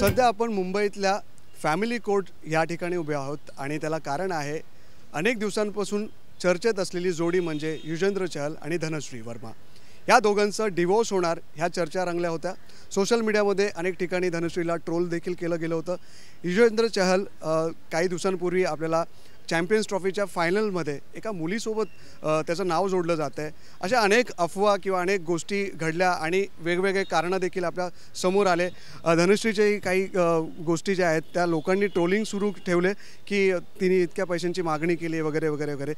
सध्या आपण मुंबईतल्या फॅमिली कोर्ट या ठिकाणी उभे आहोत आणि त्याला कारण आहे अनेक दिवसांपासून चर्चेत असलेली जोडी म्हणजे युजेंद्र चहल आणि धनश्री वर्मा। या दोघांचं डिवोर्स होणार ह्या चर्चा रंगल्या होत्या। सोशल मीडियामध्ये अनेक ठिकाणी धनश्रीला ट्रोल देखील केलं गेलं होतं। युजेंद्र चहल काही दिवसांपूर्वी आपल्याला चॅम्पियन्स ट्रॉफीच्या फायनलमध्ये एका मुलीसोबत त्याचं नाव जोडलं जातं आहे। अशा अनेक अफवा किंवा अनेक गोष्टी घडल्या आणि वेगवेगळे कारणं देखील आपल्या समोर आले। धनश्रीच्याही काही गोष्टी ज्या आहेत त्या लोकांनी ट्रोलिंग सुरू ठेवले की तिने इतक्या पैशांची मागणी केली वगैरे वगैरे वगैरे।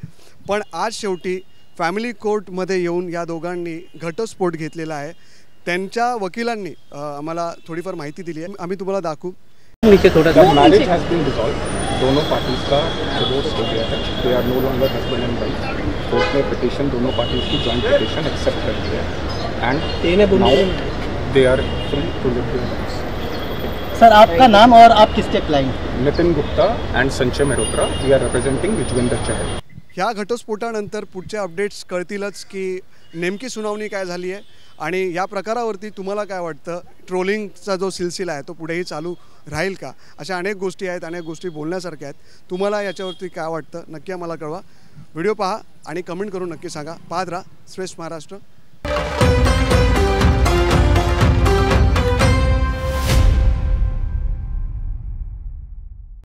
पण आज शेवटी फॅमिली कोर्टमध्ये येऊन या दोघांनी घटस्फोट घेतलेला आहे। त्यांच्या वकिलांनी आम्हाला थोडीफार माहिती दिली आहे, आम्ही तुम्हाला दाखवू। नीचे थोड़ा सा मैरिज हैज बीन डिसॉल्व्ड, दोनों पार्टीज का डिवोर्स हो गया है। They are no longer husband and wife. Court ने पिटीशन दोनों पार्टीज की जॉइंट पिटीशन एक्सेप्ट कर लिया है and now they are free to live their lives. Sir आपका नाम और आप किसके client? Nitin Gupta and Sanjay Mehrotra. We are representing Yuzvendra Chahal. ह्या घटस्फोटानंतर पुढचे अपडेट्स कळतीलच की नेमकी सुनावणी काय झाली आहे आणि या प्रकारावरती तुम्हाला काय वाटतं। ट्रोलिंगचा जो सिलसिला आहे तो पुढेही चालू राहील का? अशा अनेक गोष्टी आहेत, अनेक गोष्टी बोलण्यासारख्या आहेत। तुम्हाला याच्यावरती काय वाटतं नक्की आम्हाला कळवा। व्हिडिओ पहा आणि कमेंट करून नक्की सांगा। पाहत राहा श्रेष्ठ महाराष्ट्र।